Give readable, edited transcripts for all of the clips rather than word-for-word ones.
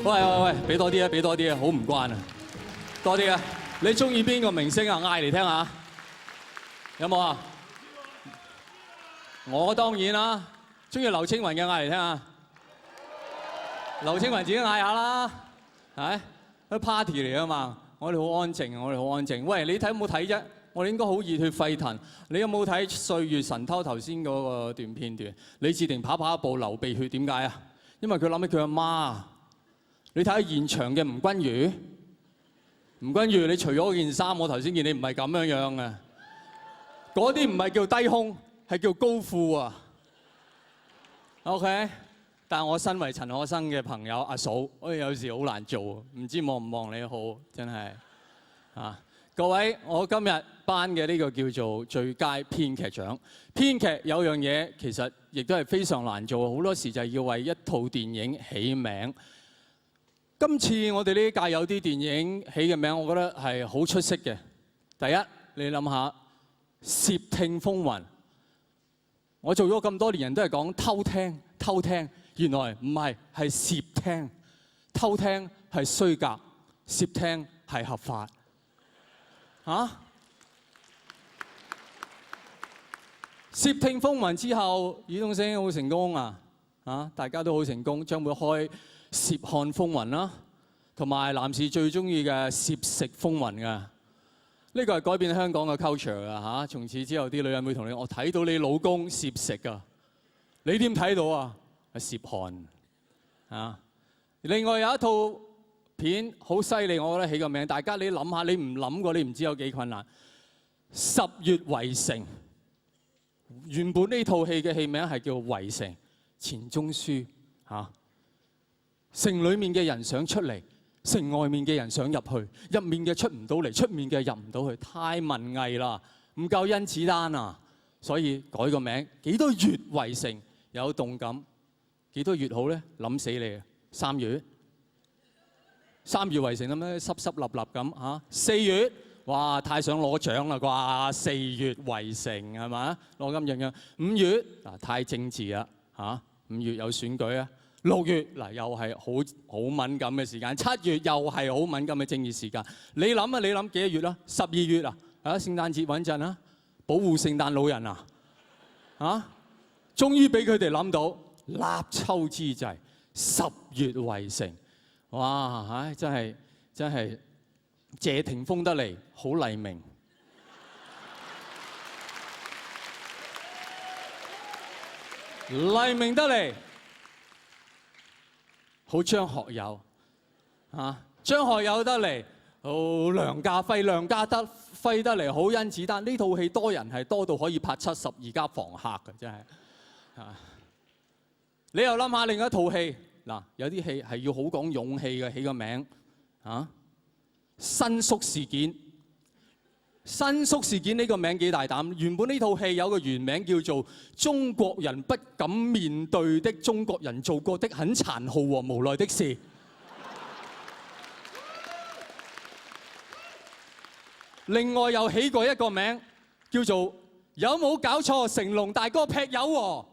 喂，俾多啲啊，俾多啲啊，好唔慣啊，多啲啊！你中意邊個明星啊？嗌嚟聽下，有冇啊？我當然啦，中意劉青雲嘅嗌嚟聽下。劉青雲自己嗌下啦，係啲 party 嚟啊嘛，我哋好安靜，我哋好安靜。喂，你睇有冇睇啫？我哋應該好熱血沸騰。你有冇睇《歲月神偷》頭先嗰個段片段？李治廷跑一步流鼻血，點解啊？因為佢諗起佢阿媽。你睇下現場嘅吳君如，吳君如，你除咗件衫，我頭先見你唔係咁樣樣嘅。嗰啲唔係叫低胸，係叫高褲啊。OK， 但係我身為陳可辛嘅朋友阿嫂，我有時好難做，唔知望唔望你好，真係啊！各位，我今日頒嘅呢個叫做最佳編劇獎。編劇有樣嘢其實亦都係非常難做，好多時就係要為一套電影起名。今次我哋呢屆有啲電影起嘅名，我覺得係好出色嘅。第一，你諗下《竊聽風雲》，我做咗咁多年人都係講偷聽，偷聽，原來唔係，係竊聽。偷聽係衰格，竊聽係合法。嚇！竊聽風雲之後，爾冬陞好成功啊！大家都好成功，將會開竊漢風雲啦，同埋男士最中意嘅攝食風雲㗎。呢個係改變香港嘅 culture 㗎嚇。從此之後，啲女人會同你：我睇到你老公攝食㗎，你點睇到啊？係攝漢啊！另外有一套片好犀利，我覺得起個名，大家你諗下，你唔諗過，你唔知有幾困難。10月圍城，原本呢套戲嘅戲名係叫《圍城》，錢鍾書嚇。城裡面嘅人想出嚟，城外面嘅人想入去，入面嘅出唔到嚟，出面嘅入唔到去，太文藝啦，唔夠甄子丹啊，所以改個名，幾多月圍城有動感，幾多月好咧？諗死你啊！3月圍城咁樣濕濕立立咁嚇，4月哇太想攞獎啦啩，4月圍城係咪？攞金像獎。5月嗱太政治啦嚇，5月有選舉啊。6月嗱又係好敏感嘅時間，7月又係好敏感嘅政治時間。你諗啊，你諗幾多月啦？12月啊，聖誕節穩陣啊，保護聖誕老人啊，終於俾佢哋諗到立秋之際10月圍城，哇真係謝霆鋒得嚟好黎明，黎明得嚟。好張學友，張學友得嚟，好梁家輝，梁家輝得嚟，好甄子丹。呢套戲多人係多到可以拍72家房客嘅，真係。你又諗下另一套戲，嗱有啲戲係要好講勇氣嘅，起個名新宿事件。新宿事件呢個名幾大膽，原本呢套戲有個原名叫做《中國人不敢面對的中國人做過的很殘酷和無奈的事》。另外又起過一個名叫做有冇搞錯成龍大哥劈友喎，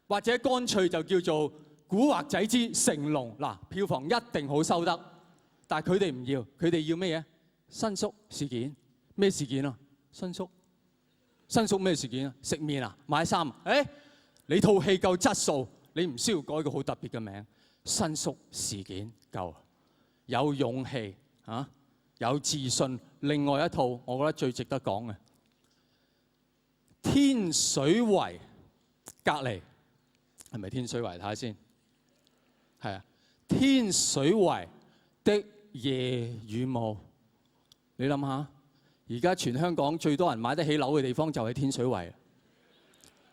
或者乾脆就叫做古惑仔之成龍。嗱，票房一定好收得，但係佢哋唔要，佢哋要咩嘢？新宿事件。咩事件啊？新宿咩事件啊？食麵啊？買衫啊？你套戲夠質素，你唔需要改個好特別嘅名。新宿事件夠，有勇氣有自信。另外一套我覺得最值得講嘅，天水圍隔離係咪天水圍？睇下先，係啊，天水圍的夜與霧，你諗下。而家全香港最多人買得起樓嘅地方就係天水圍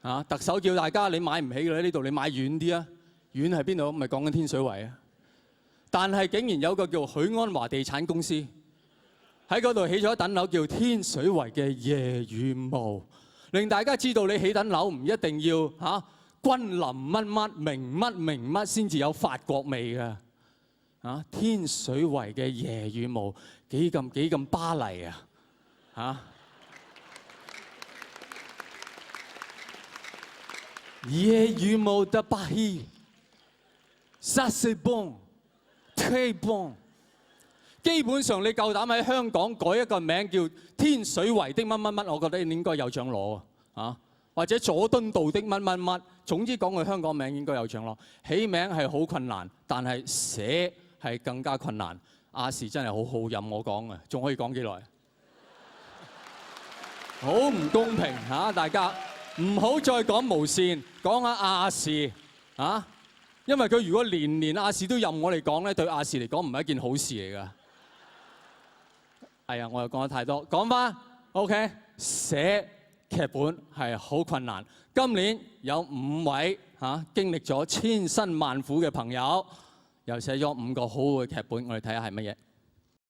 啊！特首叫大家你買唔起嘅呢度，你買遠啲啊！遠係邊度？咪講緊天水圍啊！但係竟然有個叫許安華地產公司喺嗰度起咗一棟樓，叫天水圍嘅夜與霧，令大家知道你起棟樓唔一定要君臨乜乜名乜先至有法國味嘅天水圍嘅夜與霧幾咁巴黎啊！夜與霧的巴黎，ça c'est bon， très bon。基本上你夠膽喺香港改一個名叫天水圍的乜乜乜，我覺得你應該有獎攞啊！或者佐敦道的乜乜乜，總之講佢香港名應該有獎攞。起名係好困難，但係寫係更加困難。亞視真係好好任我講啊，仲可以講幾耐？好唔公平嚇！大家唔好再講無線，講下亞視啊！因為佢如果年年亞視都任我哋講咧，對亞視嚟講唔係一件好事嚟㗎。係啊，我又講得太多，講翻 OK。寫劇本係好困難。今年有5位經歷咗千辛萬苦嘅朋友，又寫咗5個好好嘅劇本，我哋睇下係乜嘢。